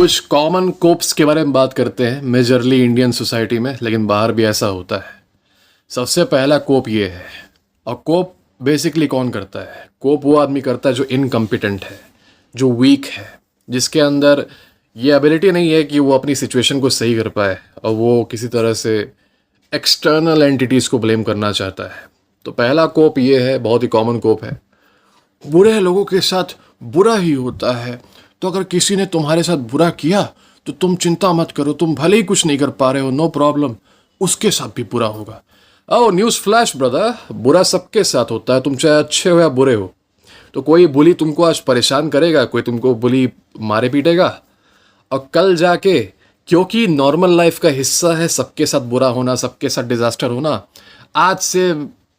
कुछ common cops के बारे में बात करते हैं मेजरली इंडियन सोसाइटी में, लेकिन बाहर भी ऐसा होता है। सबसे पहला कोप ये है। और कोप बेसिकली कौन करता है? कोप वो आदमी करता है जो इनकम्पिटेंट है, जो वीक है, जिसके अंदर ये एबिलिटी नहीं है कि वो अपनी सिचुएशन को सही कर पाए और वो किसी तरह से एक्सटर्नल एंटिटीज़ को ब्लेम करना चाहता है। तो पहला कोप ये है, बहुत ही कॉमन कोप है, बुरे लोगों के साथ बुरा ही होता है। तो अगर किसी ने तुम्हारे साथ बुरा किया तो तुम चिंता मत करो, तुम भले ही कुछ नहीं कर पा रहे हो, नो प्रॉब्लम, उसके साथ भी बुरा होगा। ओ न्यूज़ फ्लैश ब्रदर, बुरा सबके साथ होता है, तुम चाहे अच्छे हो या बुरे हो। तो कोई बुली तुमको आज परेशान करेगा, कोई तुमको बुली मारे पीटेगा, और कल जाके, क्योंकि नॉर्मल लाइफ का हिस्सा है सबके साथ बुरा होना, सबके साथ डिजास्टर होना, आज से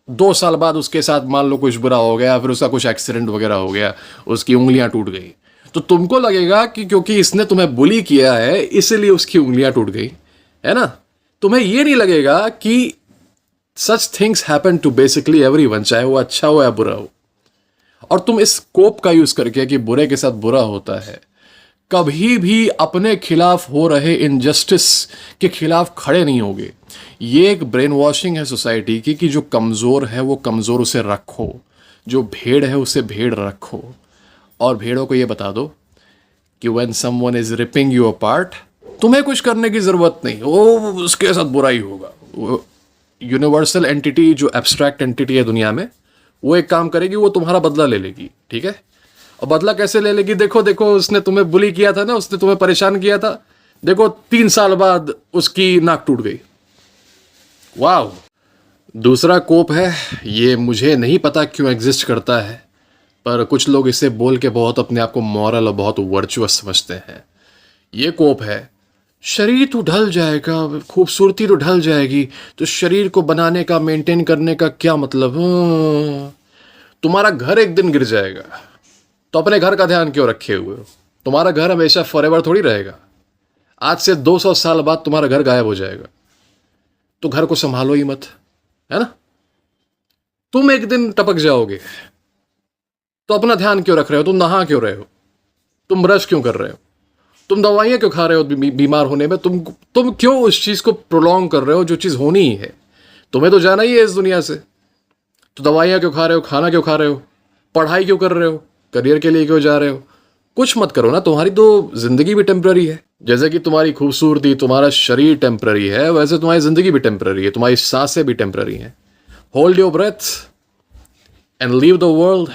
2 साल बाद उसके साथ मान लो कुछ बुरा हो गया, फिर उसका कुछ एक्सीडेंट वगैरह हो गया, उसकी उंगलियां टूट गई, तो तुमको लगेगा कि क्योंकि इसने तुम्हें बुली किया है इसलिए उसकी उंगलियां टूट गई, है ना? तुम्हें ये नहीं लगेगा कि such things happen to basically everyone, चाहे वो अच्छा हो या बुरा हो। और तुम इस कोप का यूज करके कि बुरे के साथ बुरा होता है, कभी भी अपने खिलाफ हो रहे इनजस्टिस के खिलाफ खड़े नहीं होगे। ये एक ब्रेन वॉशिंग है सोसाइटी की कि जो कमज़ोर है वो कमज़ोर उसे रखो, जो भेड़ है उसे भेड़ रखो, और भेड़ों को ये बता दो कि when someone is ripping you apart, तुम्हें कुछ करने की ज़रूरत नहीं, वो उसके साथ बुरा ही होगा। यूनिवर्सल एंटिटी, जो एब्स्ट्रैक्ट एंटिटी है दुनिया में, वो एक काम करेगी, वो तुम्हारा बदला ले लेगी, ठीक है? और बदला कैसे ले लेगी? देखो देखो, उसने तुम्हें बुली किया था ना, उसने तुम्हें परेशान किया था, देखो 3 साल बाद उसकी नाक टूट गई। वाह। दूसरा कोप है, ये मुझे नहीं पता क्यों एग्जिस्ट करता है, पर कुछ लोग इसे बोल के बहुत अपने आप को मॉरल और बहुत वर्चुअस समझते हैं। ये कोप है, शरीर तो ढल जाएगा, खूबसूरती तो ढल जाएगी, तो शरीर को बनाने का, मेंटेन करने का क्या मतलब? तुम्हारा घर एक दिन गिर जाएगा, तो अपने घर का ध्यान क्यों रखे हुए हो? तुम्हारा घर हमेशा फॉरएवर थोड़ी रहेगा। आज से 200 साल बाद तुम्हारा घर गायब हो जाएगा, तो घर को संभालो ही मत, है ना? तुम एक दिन टपक जाओगे, तो अपना ध्यान क्यों रख रहे हो? तुम नहा क्यों रहे हो? तुम ब्रश क्यों कर रहे हो? तुम दवाइयाँ क्यों खा रहे हो बीमार होने में? तुम क्यों उस चीज़ को प्रोलॉन्ग कर रहे हो जो चीज़ होनी ही है? तुम्हें तो जाना ही है इस दुनिया से, तो दवाइयाँ क्यों खा रहे हो? खाना क्यों खा रहे हो? पढ़ाई क्यों कर रहे हो? करियर के लिए क्यों जा रहे हो? कुछ मत करो ना, तुम्हारी तो जिंदगी भी टेम्पररी है। जैसे कि तुम्हारी खूबसूरती, तुम्हारा शरीर टेम्पररी है, वैसे तुम्हारी जिंदगी भी टेम्पररी है, तुम्हारी सांसें भी टेम्पररी हैं। Hold your breath and leave the world,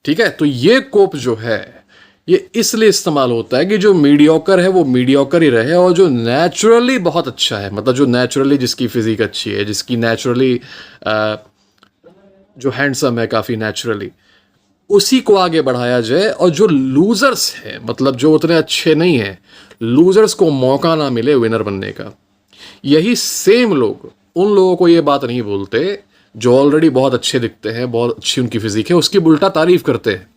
ठीक है? तो ये कोप जो है, ये इसलिए इस्तेमाल होता है कि जो मीडियोकर है वो मीडियोकर ही रहे, और जो नेचुरली बहुत अच्छा है, मतलब जो नेचुरली, जिसकी फिजिक अच्छी है, जिसकी नेचुरली जो हैंडसम है काफ़ी नेचुरली, उसी को आगे बढ़ाया जाए। और जो लूजर्स हैं, मतलब जो उतने अच्छे नहीं हैं, लूजर्स को मौका ना मिले विनर बनने का। यही सेम लोग उन लोगों को ये बात नहीं बोलते जो ऑलरेडी बहुत अच्छे दिखते हैं, बहुत अच्छी उनकी फिजिक है, उसकी उल्टा तारीफ करते हैं।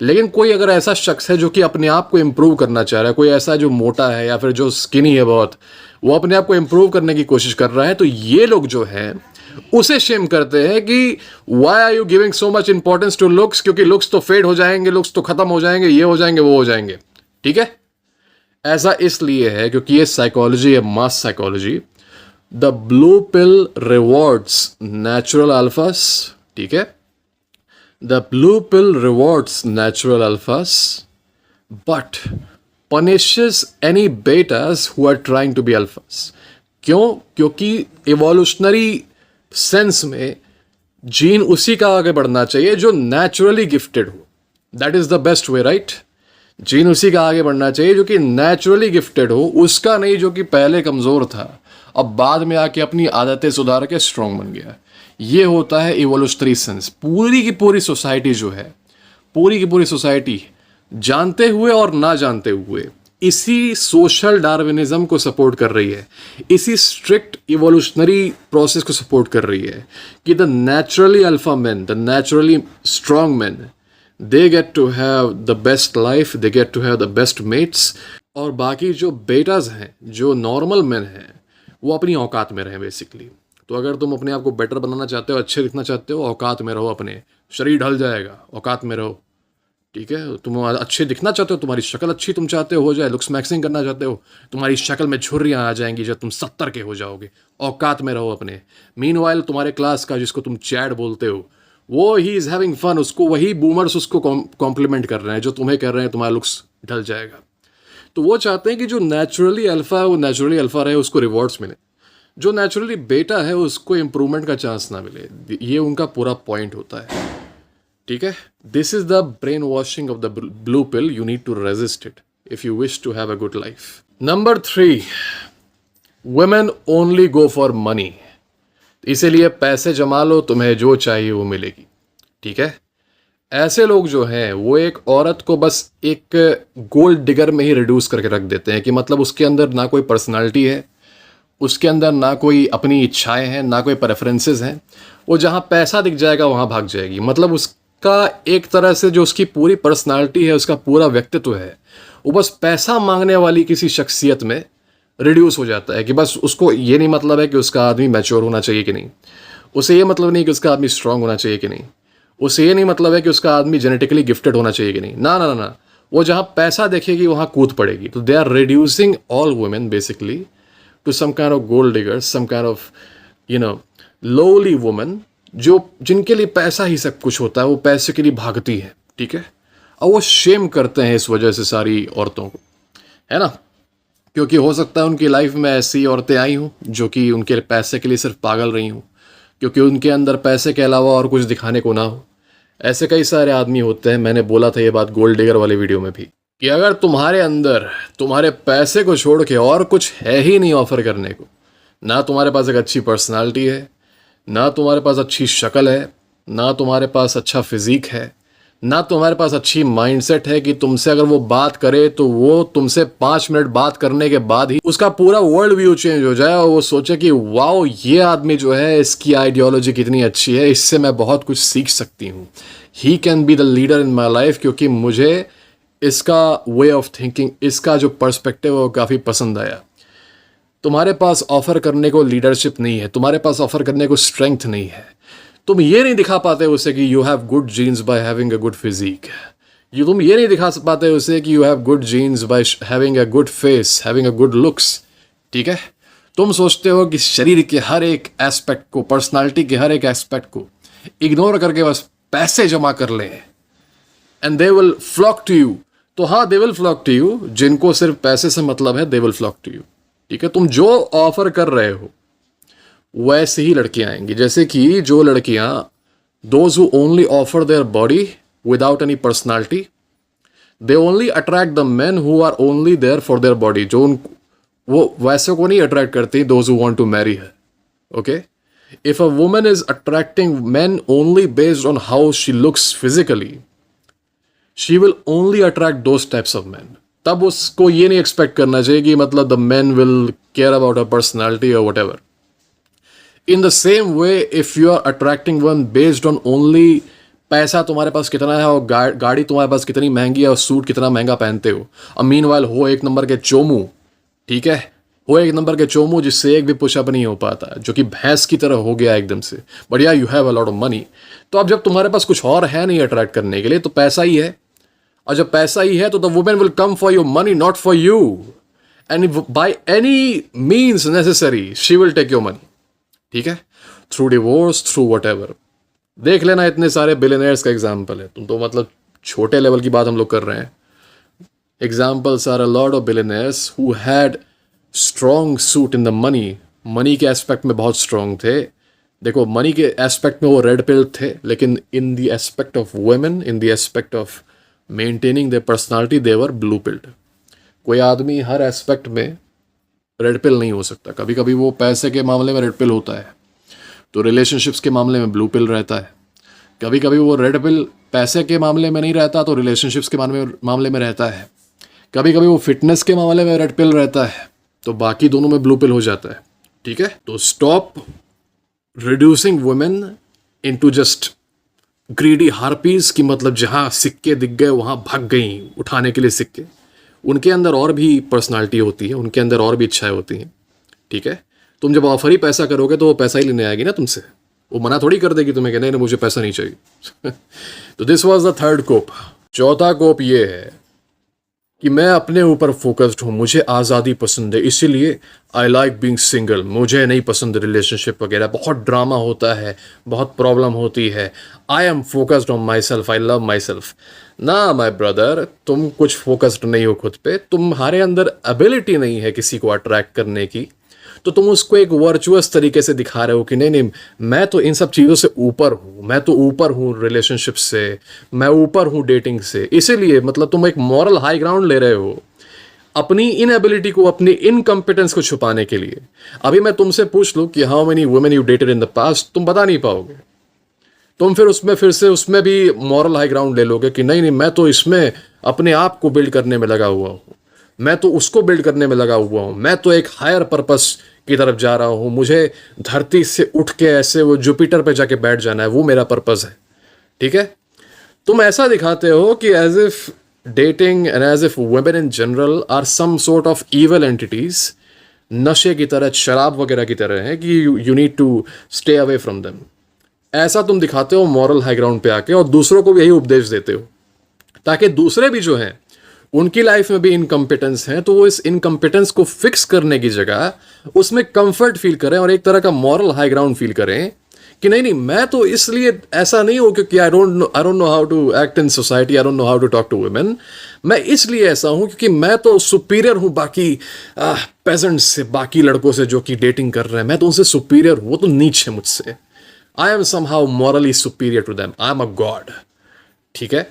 लेकिन कोई अगर ऐसा शख्स है जो कि अपने आप को इम्प्रूव करना चाह रहा है, कोई ऐसा जो मोटा है या फिर जो स्किनी है बहुत, वो अपने आप को इम्प्रूव करने की कोशिश कर रहा है, तो ये लोग जो हैं उसे शेम करते हैं कि why are you giving so much importance to looks, क्योंकि लुक्स तो फेड हो जाएंगे, लुक्स तो खत्म हो जाएंगे, ये हो जाएंगे, वो हो जाएंगे, ठीक है? ऐसा इसलिए है क्योंकि ये साइकोलॉजी है, mass psychology. The blue pill rewards natural alphas, ठीक है? The blue pill rewards natural alphas but punishes any betas who are trying to be alphas. क्यों? क्योंकि इवोल्यूशनरी सेंस में जीन उसी का आगे बढ़ना चाहिए जो नेचुरली गिफ्टेड हो। That is the best way, right? Gene उसी का आगे बढ़ना चाहिए जो कि नेचुरली गिफ्टेड हो, उसका नहीं जो कि पहले कमज़ोर था अब बाद में आके अपनी आदतें सुधार के स्ट्रांग बन गया। ये होता है इवोल्यूशनरी सेंस। पूरी की पूरी सोसाइटी जो है, पूरी की पूरी सोसाइटी जानते हुए और ना जानते हुए इसी सोशल डार्विनिज्म को सपोर्ट कर रही है, इसी स्ट्रिक्ट इवोल्यूशनरी प्रोसेस को सपोर्ट कर रही है कि the naturally alpha man, the naturally strong man, they get to have the best life, they get to have the best mates, और बाकी जो बेटाज हैं, जो नॉर्मल मैन हैं, वो अपनी औकात में रहें बेसिकली। तो अगर तुम अपने आप को बेटर बनाना चाहते हो, अच्छे दिखना चाहते हो, औकात में रहो अपने। शरीर ढल जाएगा, औकात में रहो, ठीक है, तुम अच्छे दिखना चाहते हो, तुम्हारी शक्ल अच्छी तुम चाहते हो जाए, लुक्स मैक्सिंग करना चाहते हो, तुम्हारी शक्ल में झुर्रियाँ आ जाएंगी जब तुम 70 के हो जाओगे, औकात में रहो अपने। मीनवाइल तुम्हारे क्लास का जिसको तुम चैड बोलते हो, वो ही इज़ हैविंग फन, उसको वही बूमर्स उसको कॉम्प्लीमेंट कर रहे हैं जो तुम्हें कर रहे हैं तुम्हारा लुक्स ढल जाएगा। तो वो चाहते हैं कि जो नेचुरली अल्फ़ा है वो नेचुरली अल्फ़ा रहे, उसको रिवॉर्ड्स मिले। जो नेचुरली बेटा है उसको इम्प्रूवमेंट का चांस ना मिले, ये उनका पूरा पॉइंट होता है। ठीक है, this is the brain washing of the blue pill, you need to resist it if you wish to have a good life. Number 3, women only go for money. इसीलिए पैसे जमा लो, तुम्हें जो चाहिए वो मिलेगी। ठीक है, ऐसे लोग जो हैं वो एक औरत को बस एक गोल्ड डिगर में ही रिड्यूस करके रख देते हैं कि मतलब उसके अंदर ना कोई पर्सनालिटी है, उसके अंदर ना कोई अपनी इच्छाएं हैं, ना कोई प्रेफरेंसेस हैं। वो जहाँ पैसा दिख जाएगा वहाँ भाग जाएगी। मतलब उसका एक तरह से जो उसकी पूरी पर्सनालिटी है, उसका पूरा व्यक्तित्व है, वो बस पैसा मांगने वाली किसी शख्सियत में रिड्यूस हो जाता है कि बस उसको ये नहीं मतलब है कि उसका आदमी मैच्योर होना चाहिए कि नहीं, उसे ये मतलब नहीं कि उसका आदमी स्ट्रांग होना चाहिए कि नहीं, उसे ये नहीं मतलब है कि उसका आदमी जेनेटिकली गिफ्टेड होना चाहिए कि नहीं। ना ना ना ना, वो जहाँ पैसा देखेगी वहाँ कूद पड़ेगी। तो they are reducing all women basically to some kind of gold diggers, some kind of, you know, lowly woman, जो जिनके लिए पैसा ही सब कुछ होता है, वो पैसे के लिए भागती है। ठीक है, और वो शेम करते हैं इस वजह से सारी औरतों को, है ना, क्योंकि हो सकता है उनकी लाइफ में ऐसी औरतें आई हों जो कि उनके पैसे के लिए सिर्फ पागल रही हों, क्योंकि उनके अंदर पैसे के अलावा और कुछ दिखाने को ना हो। ऐसे कई सारे आदमी होते हैं। मैंने बोला था ये बात गोल्ड डिगर वाले वीडियो में भी कि अगर तुम्हारे अंदर तुम्हारे पैसे को छोड़ के और कुछ है ही नहीं ऑफर करने को, ना तुम्हारे पास एक अच्छी पर्सनालिटी है, ना तुम्हारे पास अच्छी शक्ल है, ना तुम्हारे पास अच्छा फिजिक है, ना तुम्हारे पास अच्छी माइंडसेट है कि तुमसे अगर वो बात करे तो वो तुमसे 5 मिनट बात करने के बाद ही उसका पूरा वर्ल्ड व्यू चेंज हो जाए और वो सोचे कि वाओ, ये आदमी जो है इसकी आइडियोलॉजी कितनी अच्छी है, इससे मैं बहुत कुछ सीख सकती हूँ, he can be the leader in my life, क्योंकि मुझे इसका वे ऑफ थिंकिंग, इसका जो पर्सपेक्टिव है वो काफ़ी पसंद आया। तुम्हारे पास ऑफर करने को लीडरशिप नहीं है, तुम्हारे पास ऑफर करने को स्ट्रेंथ नहीं है, तुम ये नहीं दिखा पाते उसे कि you have good genes by having a good physique, तुम ये नहीं दिखा पाते उसे कि you have good genes by having a good face, having a good looks. ठीक है, तुम सोचते हो कि शरीर के हर एक एस्पेक्ट को, पर्सनालिटी के हर एक एस्पेक्ट को इग्नोर करके बस पैसे जमा कर लें and they will flock to you. तो हाँ, they will flock to you, जिनको सिर्फ पैसे से मतलब है, they will flock to you. ठीक है, तुम जो ऑफर कर रहे हो वैसे ही लड़कियां आएंगी। जैसे कि जो लड़कियां, those who only offer their body without any personality, they only attract the men who are only there for their body. जो वो वैसे को नहीं अट्रैक्ट करती, those who want to marry है। Okay, if a woman is attracting men only based on how she looks physically, she will only attract those types of men. तब उसको ये नहीं एक्सपेक्ट करना चाहिए कि मतलब the men will care about her personality or whatever. In the same way, if you are attracting one based on only पैसा तुम्हारे पास कितना है और गाड़ी तुम्हारे पास कितनी महंगी है और सूट कितना महंगा पहनते हो, और मीनवाइल हो एक नंबर के चोमू, ठीक है, हो एक नंबर के चोमू जिससे एक भी पुशअप नहीं हो पाता, जो कि भैंस की तरह हो गया एकदम से, बट या you have a lot of money. तो अब जब तुम्हारे पास कुछ और है नहीं अट्रैक्ट करने के लिए, तो पैसा ही है, और जब पैसा ही है तो the women will come for your money, not for you, and by any means necessary she will take your money. ठीक है, through divorce, through whatever. देख लेना, इतने सारे बिलियनर्स का एग्जाम्पल है। तुम तो मतलब छोटे लेवल की बात हम लोग कर रहे हैं। Examples are a lot of billionaires who had strong suit in the money, money के एस्पेक्ट में बहुत स्ट्रॉन्ग थे। देखो, मनी के एस्पेक्ट में वो रेड पिल थे, लेकिन in the aspect of women, in the aspect of maintaining their personality, they were blue peeled. कोई आदमी हर एस्पेक्ट में रेड पिल नहीं हो सकता। कभी कभी वो पैसे के मामले में रेड पिल होता है, तो रिलेशनशिप्स के मामले में ब्लू पिल रहता है। कभी कभी वो रेड पिल पैसे के मामले में नहीं रहता, तो रिलेशनशिप्स के मामले में रहता है। कभी कभी वो फिटनेस के मामले में रेड पिल रहता है, तो बाकी दोनों में ब्लू पिल हो जाता है। ठीक है, तो stop reducing women into just greedy harpies की, मतलब जहाँ सिक्के दिख गए वहाँ भाग गई उठाने के लिए सिक्के। उनके अंदर और भी पर्सनालिटी होती है, उनके अंदर और भी इच्छाएं होती हैं। ठीक है, तुम जब ऑफर ही पैसा करोगे तो वो पैसा ही लेने आएगी ना तुमसे, वो मना थोड़ी कर देगी तुम्हें कि नहीं नहीं मुझे पैसा नहीं चाहिए। तो दिस वाज द थर्ड कोप, चौथा कोप ये है कि मैं अपने ऊपर फोकस्ड हूँ, मुझे आज़ादी पसंद है, इसीलिए आई लाइक बीइंग सिंगल। मुझे नहीं पसंद रिलेशनशिप वगैरह, बहुत ड्रामा होता है, बहुत प्रॉब्लम होती है। I am focused on my self, I love my self. ना माई ब्रदर, तुम कुछ फोकस्ड नहीं हो खुद पे, तुम्हारे अंदर एबिलिटी नहीं है किसी को अट्रैक्ट करने की, तो तुम उसको एक वर्चुअस तरीके से दिखा रहे हो कि नहीं नहीं, मैं तो इन सब चीज़ों से ऊपर हूँ, मैं तो ऊपर हूँ रिलेशनशिप से, मैं ऊपर हूँ डेटिंग से। इसीलिए मतलब तुम एक मॉरल हाई ग्राउंड ले रहे हो अपनी इनएबिलिटी को, अपनी इनकम्पिटेंस को छुपाने के लिए। अभी मैं तुमसे पूछ लूँ कि how many women you dated in the past, तुम बता नहीं पाओगे। तुम फिर से उसमें भी मॉरल हाई ग्राउंड ले लोगे कि नहीं नहीं, मैं तो इसमें अपने आप को बिल्ड करने में लगा हुआ हूँ, मैं तो उसको बिल्ड करने में लगा हुआ हूँ, मैं तो एक हायर पर्पस की तरफ जा रहा हूँ, मुझे धरती से उठ के ऐसे वो जुपिटर पे जाके बैठ जाना है, वो मेरा पर्पस है। ठीक है, तुम ऐसा दिखाते हो कि as if dating and as if women in general are some sort of evil entities, नशे की तरह, शराब वगैरह की तरह है कि you need to stay away from them. ऐसा तुम दिखाते हो मॉरल हाई ग्राउंड पे आके, और दूसरों को भी यही उपदेश देते हो ताकि दूसरे भी जो हैं उनकी लाइफ में भी इनकम्पिटेंस है, तो वो इस इनकम्पिटेंस को फिक्स करने की जगह उसमें कंफर्ट फील करें और एक तरह का मॉरल हाई ग्राउंड फील करें कि नहीं नहीं, मैं तो इसलिए ऐसा नहीं हूं क्योंकि I don't know how to act in society, I don't know how to talk to women. मैं इसलिए ऐसा हूं क्योंकि मैं तो सुपीरियर हूं बाकी पेजेंट्स से, बाकी लड़कों से जो कि डेटिंग कर रहे हैं, मैं तो उनसे सुपीरियर हूं, वो तो नीच है मुझसे। I am somehow morally superior to them, I am a god. ठीक है,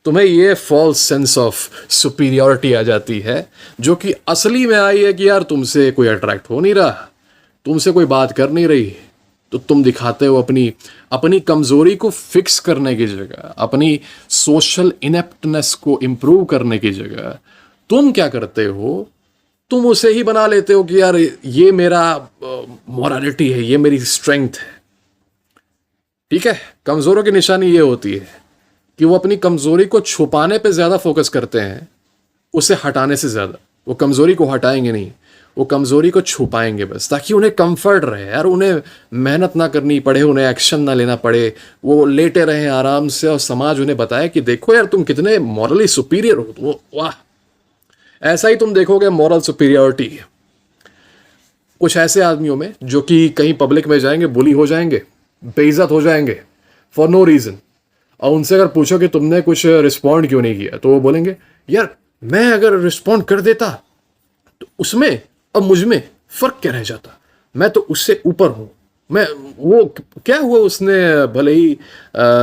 तुम्हें ये फॉल्स सेंस ऑफ सुपीरियरिटी आ जाती है, जो कि असली में आई है कि यार तुमसे कोई अट्रैक्ट हो नहीं रहा, तुमसे कोई बात कर नहीं रही, तो तुम दिखाते हो अपनी अपनी कमजोरी को फिक्स करने की जगह, अपनी सोशल इनेप्टनेस को इंप्रूव करने की जगह तुम क्या करते हो, तुम उसे ही बना लेते हो कि यार ये मेरा मोरालिटी है, ये मेरी स्ट्रेंथ है। ठीक है, कमजोरों की निशानी ये होती है कि वो अपनी कमजोरी को छुपाने पे ज्यादा फोकस करते हैं, उसे हटाने से ज्यादा। वो कमजोरी को हटाएंगे नहीं, वो कमजोरी को छुपाएंगे बस, ताकि उन्हें कंफर्ट रहे यार, उन्हें मेहनत ना करनी पड़े, उन्हें एक्शन ना लेना पड़े, वो लेटे रहें आराम से और समाज उन्हें बताए कि देखो यार तुम कितने मॉरली सुपीरियर हो। तो वाह, ऐसा ही तुम देखोगे मॉरल सुपीरियरिटी कुछ ऐसे आदमियों में जो कि कहीं पब्लिक में जाएंगे, बुली हो जाएंगे, बेइज्जत हो जाएंगे फॉर नो रीजन, और उनसे अगर पूछो कि तुमने कुछ रिस्पॉन्ड क्यों नहीं किया, तो वो बोलेंगे यार मैं अगर रिस्पॉन्ड कर देता तो उसमें और मुझ में फर्क क्या रह जाता, मैं तो उससे ऊपर हूं, मैं वो क्या हुआ उसने भले ही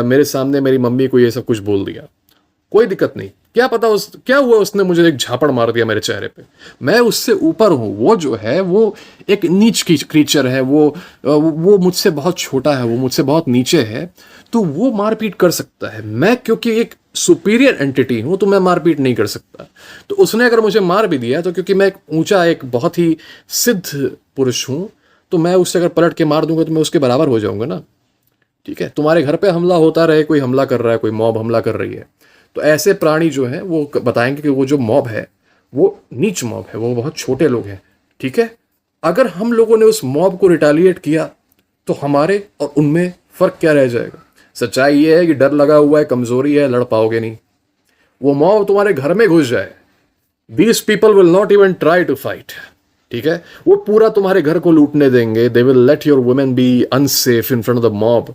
मेरे सामने मेरी मम्मी को ये सब कुछ बोल दिया, कोई दिक्कत नहीं, क्या पता उस क्या हुआ उसने मुझे एक झापड़ मार दिया मेरे चेहरे पे, मैं उससे ऊपर हूं। वो जो है वो एक नीच की क्रीचर है, वो मुझसे बहुत छोटा है, वो मुझसे बहुत नीचे है, तो वो मारपीट कर सकता है। मैं क्योंकि एक सुपीरियर एंटिटी हूं तो मैं मारपीट नहीं कर सकता। तो उसने अगर मुझे मार भी दिया तो क्योंकि मैं एक ऊंचा, एक बहुत ही सिद्ध पुरुष हूं, तो मैं उससे अगर पलट के मार दूंगा तो मैं उसके बराबर हो जाऊंगा ना। ठीक है, तुम्हारे घर पे हमला होता रहे, कोई हमला कर रहा है, कोई मॉब हमला कर रही है, तो ऐसे प्राणी जो हैं वो बताएंगे कि वो जो मॉब है वो नीच मॉब है, वो बहुत छोटे लोग हैं। ठीक है, अगर हम लोगों ने उस मॉब को रिटालिएट किया तो हमारे और उनमें फर्क क्या रह जाएगा। सच्चाई ये है कि डर लगा हुआ है, कमजोरी है, लड़ पाओगे नहीं। वो मॉब तुम्हारे घर में घुस जाए, these people will not even try to fight. ठीक है, वो पूरा तुम्हारे घर को लूटने देंगे, they will let your women be unsafe in front of the mob,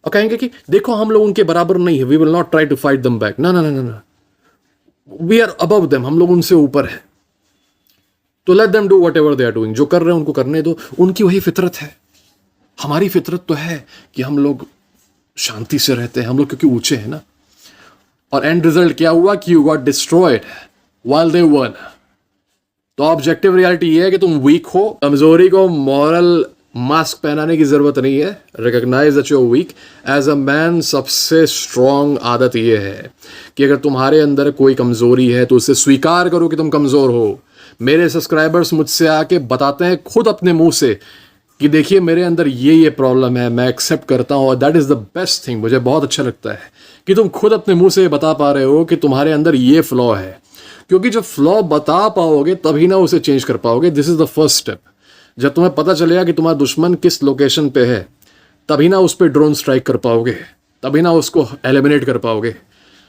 और कहेंगे कि देखो हम लोग उनके बराबर नहीं है, we will not try to fight them back, ना ना ना ना, वी आर अबव देम, हम लोग उनसे ऊपर है, तो let them do whatever they are doing, जो कर रहे हैं उनको करने दो, उनकी वही फितरत है। हमारी फितरत तो है कि हम लोग शांति से रहते हैं, हम लोग क्योंकि ऊंचे हैं ना। और एंड रिजल्ट क्या हुआ कि you got destroyed while they one. तो ऑब्जेक्टिव रियलिटी ये है कि तुम वीक हो, कमजोरी को मॉरल मास्क पहनाने की जरूरत नहीं है, recognise that you are weak as a man. सबसे स्ट्रॉन्ग आदत ये है कि अगर तुम्हारे अंदर कोई कमजोरी है तो उसे स्वीकार करो कि तुम कमजोर हो। मेरे सब्सक्राइबर्स मुझसे आके बताते हैं खुद अपने मुंह से कि देखिए मेरे अंदर ये प्रॉब्लम है, मैं एक्सेप्ट करता हूँ, और that is the best thing. मुझे बहुत अच्छा लगता है कि तुम खुद अपने मुंह से बता पा रहे हो कि तुम्हारे अंदर ये फ्लॉ है, क्योंकि जब फ्लॉ बता पाओगे तभी ना उसे चेंज कर पाओगे। This is the first step. जब तुम्हें पता चलेगा कि तुम्हारा दुश्मन किस लोकेशन पे है, तभी ना उस पर ड्रोन स्ट्राइक कर पाओगे, तभी ना उसको एलिमिनेट कर पाओगे।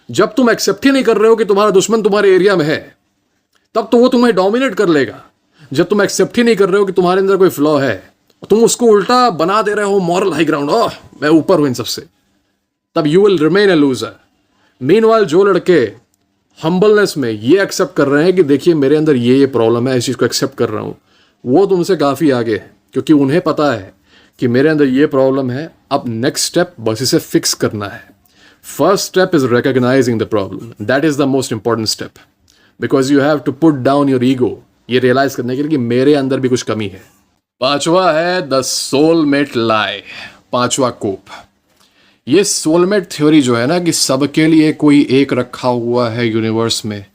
जब तुम एक्सेप्ट ही नहीं कर रहे हो कि तुम्हारा दुश्मन तुम्हारे एरिया में है, तब तो वो तुम्हें डोमिनेट कर लेगा। जब तुम एक्सेप्ट ही नहीं कर रहे हो कि तुम्हारे अंदर कोई फ्लॉ है, तुम उसको उल्टा बना दे रहे हो मॉरल हाई ग्राउंड, ओह मैं ऊपर हूं इन सबसे, तब you will remain A loser. Meanwhile जो लड़के हम्बलनेस में ये एक्सेप्ट कर रहे हैं कि देखिए मेरे अंदर ये प्रॉब्लम है, इस चीज़ को एक्सेप्ट कर रहा हूं, वो तुमसे काफ़ी आगे है, क्योंकि उन्हें पता है कि मेरे अंदर ये प्रॉब्लम है। अब नेक्स्ट स्टेप बस इसे फिक्स करना है। First step is recognising the problem, that is the most important step, because you have to put down your ego, ये रियलाइज करने के लिए कि मेरे अंदर भी कुछ कमी है। पांचवा है द सोलमेट लाई, पांचवा कोप। ये सोलमेट थ्योरी जो है ना कि सबके लिए कोई एक रखा हुआ है यूनिवर्स में,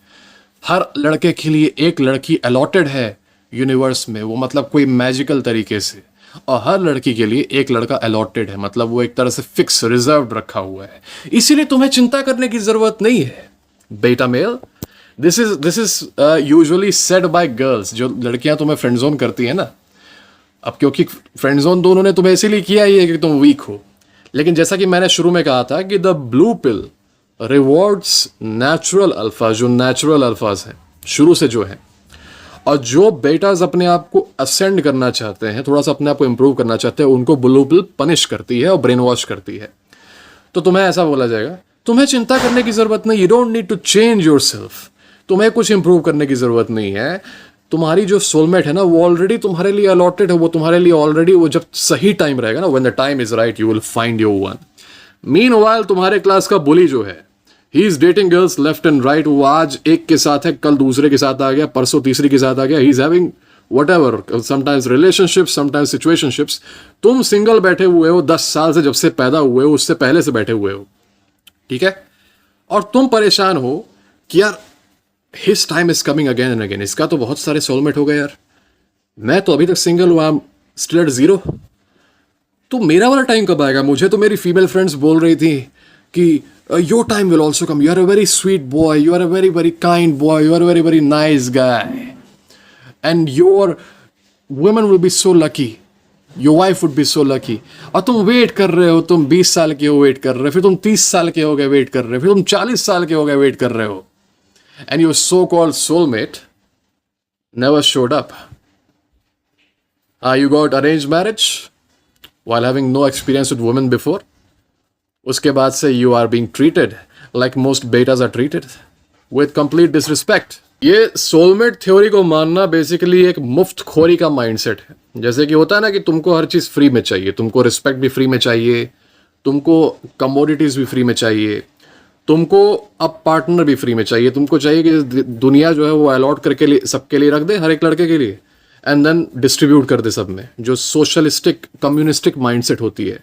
हर लड़के के लिए एक लड़की अलॉटेड है यूनिवर्स में, वो मतलब कोई मैजिकल तरीके से, और हर लड़की के लिए एक लड़का अलॉटेड है, मतलब वो एक तरह से फिक्स रिजर्व रखा हुआ है। इसीलिए तुम्हें चिंता करने की जरूरत नहीं है बेटा male. This is usually said by girls, जो लड़कियां तुम्हें फ्रेंड जोन करती है ना। अब क्योंकि फ्रेंड जोन तो उन्होंने तुम्हें इसीलिए किया ही है कि तुम वीक हो, लेकिन जैसा कि मैंने शुरू में कहा था कि the blue pill rewards natural alpha, जो नेचुरल अल्फाज हैं शुरू से जो है, और जो बेटाज अपने आप को असेंड करना चाहते हैं, थोड़ा सा अपने आप को इंप्रूव करना चाहते हैं, उनको ब्लू पिल पनिश करती है और ब्रेन वॉश करती है। तो तुम्हें ऐसा बोला जाएगा तुम्हें चिंता करने की जरूरत नहीं, you don't need to change yourself, तुम्हें कुछ इंप्रूव करने की जरूरत नहीं है। तुम्हारी जो सोलमेट है ना वो ऑलरेडी तुम्हारे लिए अलॉटेड है, वो तुम्हारे लिए ऑलरेडी, वो जब सही टाइम रहेगा ना, when the time is right you will find your one. Meanwhile तुम्हारे क्लास का बुली जो है, he is dating girls left and right, वो आज एक के साथ है, कल दूसरे के साथ आ गया, परसों तीसरी के साथ आ गया, he is having whatever, sometimes relationships, sometimes situationships. तुम सिंगल बैठे हुए हो 10 साल से, जब से पैदा हुए हो उससे पहले से बैठे हुए हो, ठीक है, और तुम परेशान हो कि यार his time is coming again and again, इसका तो बहुत सारे सोलमेट हो गए यार, मैं तो अभी तक सिंगल हूं, I am still at zero, तो मेरा वाला टाइम कब आएगा? मुझे तो मेरी फीमेल फ्रेंड्स बोल रही थी कि your time will also come, you are a very sweet boy, you are a very very kind boy, you are a very very nice guy, and your women will be so lucky, your wife would be so lucky. और तुम wait कर रहे हो, तुम 20 साल के हो wait कर रहे हो, फिर तुम 30 साल के हो गए वेट कर रहे हो, फिर तुम 40 साल के हो गए वेट कर रहे हो, and your so-called soulmate never showed up. You got arranged marriage while having no experience with women before. उसके बाद से you are being treated like most betas are treated, with complete disrespect. ये soulmate theory को मानना basically एक मुफ्त खोरी का mindset है। जैसे कि होता है ना कि तुमको हर चीज़ फ्री में चाहिए, तुमको रिस्पेक्ट भी फ्री में चाहिए, तुमको कमोडिटीज़ भी फ्री में चाहिए, तुमको अब पार्टनर भी फ्री में चाहिए, तुमको चाहिए कि दुनिया जो है वो अलॉट करके लिए सबके लिए रख दे, हर एक लड़के के लिए, एंड देन डिस्ट्रीब्यूट कर दे सब में, जो सोशलिस्टिक कम्युनिस्टिक माइंडसेट होती है।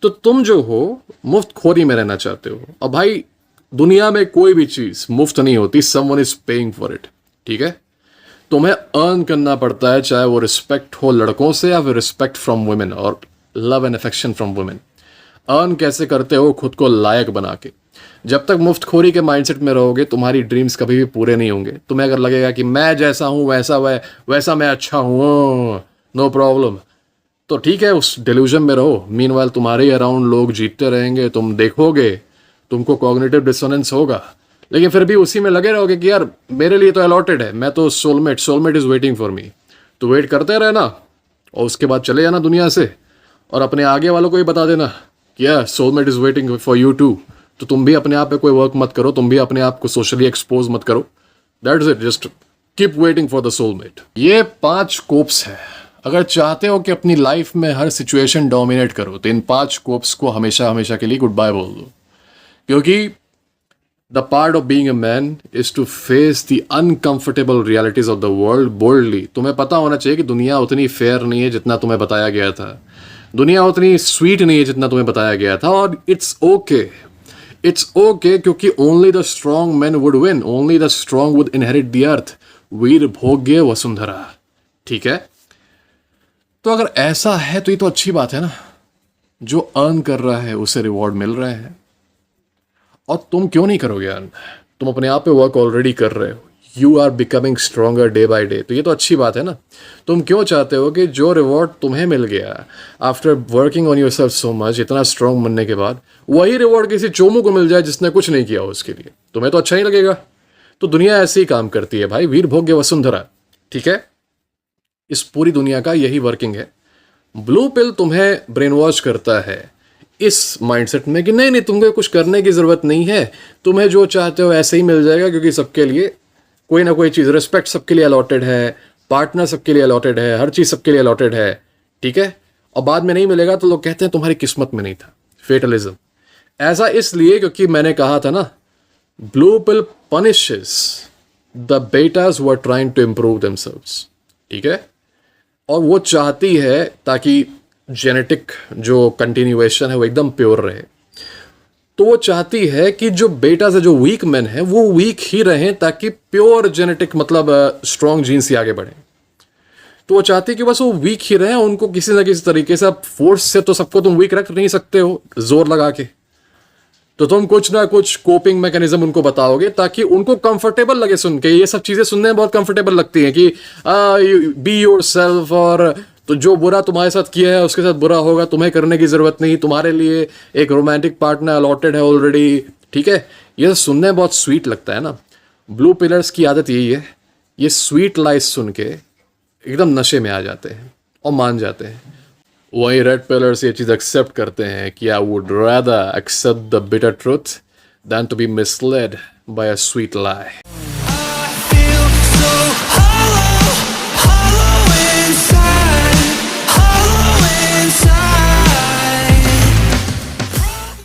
तो तुम जो हो मुफ्त खोरी में रहना चाहते हो। अब भाई दुनिया में कोई भी चीज़ मुफ्त नहीं होती, someone is paying for it, ठीक है। तुम्हें अर्न करना पड़ता है, चाहे वो रिस्पेक्ट हो लड़कों से या फिर रिस्पेक्ट फ्रॉम वुमेन और love and affection from women. Earn कैसे करते हो? खुद को लायक बना के। जब तक मुफ्तखोरी के माइंडसेट में रहोगे तुम्हारी ड्रीम्स कभी भी पूरे नहीं होंगे। तुम्हें अगर लगेगा कि मैं जैसा हूँ वैसा मैं अच्छा हूँ, नो प्रॉब्लम, तो ठीक है, उस डिल्यूजन में रहो। मीनवाइल तुम्हारे अराउंड लोग जीतते रहेंगे, तुम देखोगे, तुमको कॉग्निटिव डिसोनेंस होगा, लेकिन फिर भी उसी में लगे रहोगे कि यार मेरे लिए तो अलॉटेड है, मैं तो soulmate is waiting for me. तो वेट करते रहना और उसके बाद चले जाना दुनिया से, और अपने आगे वालों को ही बता देना कि यार soulmate is waiting for you too. तो तुम भी अपने आप पे कोई वर्क मत करो, तुम भी अपने आप को सोशली एक्सपोज मत करो। That's it, just keep waiting for the soulmate. ये 5 कोप्स है। अगर चाहते हो कि अपनी लाइफ में हर सिचुएशन डोमिनेट करो तो इन 5 कोप्स को हमेशा हमेशा के लिए गुड बाय बोल दो, क्योंकि the part of being a man is to face the uncomfortable realities of the world boldly. तुम्हें पता होना चाहिए कि दुनिया उतनी फेयर नहीं है जितना तुम्हें बताया गया था, दुनिया उतनी स्वीट नहीं है जितना तुम्हें बताया गया था, और इट्स ओके, क्योंकि only the strong man would win, only the strong would inherit the earth, वीर भोग्य वसुंधरा, ठीक है। तो अगर ऐसा है तो ये तो अच्छी बात है ना, जो अर्न कर रहा है उसे रिवॉर्ड मिल रहा है, और तुम क्यों नहीं करोगे अर्न? तुम अपने आप पे वर्क ऑलरेडी कर रहे हो, you are becoming stronger day by day. तो ये तो अच्छी बात है ना। तुम क्यों चाहते हो कि जो रिवॉर्ड तुम्हें मिल गया after working on your self so much, इतना स्ट्रांग बनने के बाद, वही रिवॉर्ड किसी चोमू को मिल जाए जिसने कुछ नहीं किया उसके लिए, तुम्हें तो अच्छा ही लगेगा। तो दुनिया ऐसे ही काम करती है भाई, वीर भोग्य वसुंधरा। ठीक है, इस पूरी दुनिया का यही वर्किंग है। ब्लू पिल तुम्हें ब्रेन वॉश करता है इस माइंडसेट में कि नहीं नहीं, तुमको कुछ करने की ज़रूरत नहीं है, तुम्हें जो चाहते हो ऐसे ही मिल जाएगा, क्योंकि सबके लिए कोई ना कोई चीज़, रिस्पेक्ट सबके लिए अलॉटेड है, पार्टनर सबके लिए अलॉटेड है, हर चीज़ सबके लिए अलॉटेड है। ठीक है, और बाद में नहीं मिलेगा तो लोग कहते हैं तुम्हारी किस्मत में नहीं था, फेटलिज्म। ऐसा इसलिए क्योंकि मैंने कहा था ना, blue pill punishes the betas who are trying to improve themselves. ठीक है, और वो चाहती है ताकि जेनेटिक जो कंटिन्यूएशन है वो एकदम प्योर रहे। तो वो चाहती है कि जो बेटा से जो वीक मैन है वो वीक ही रहें, ताकि प्योर जेनेटिक मतलब स्ट्रॉन्ग जीन्स ही आगे बढ़े। तो वो चाहती है कि बस वो वीक ही रहें, उनको किसी ना किसी तरीके से, अब फोर्स से तो सबको तुम वीक रख नहीं सकते हो जोर लगा के, तो तुम कुछ ना कुछ कोपिंग मैकेनिज्म उनको बताओगे ताकि उनको कंफर्टेबल लगे सुन के। ये सब चीजें सुनने में बहुत कंफर्टेबल लगती हैं कि बी योर सेल्फ, और तो जो बुरा तुम्हारे साथ किया है उसके साथ बुरा होगा, तुम्हें करने की जरूरत नहीं, तुम्हारे लिए एक रोमांटिक पार्टनर अलॉटेड है ऑलरेडी। ठीक है, ये सुनने में बहुत स्वीट लगता है ना। ब्लू पिलर्स की आदत यही है, ये स्वीट लाइस सुन के एकदम नशे में आ जाते हैं और मान जाते हैं। वही रेड पिलर्स ये चीज़ एक्सेप्ट करते हैं कि I would rather accept the bitter truth than to be misled by a sweet lie.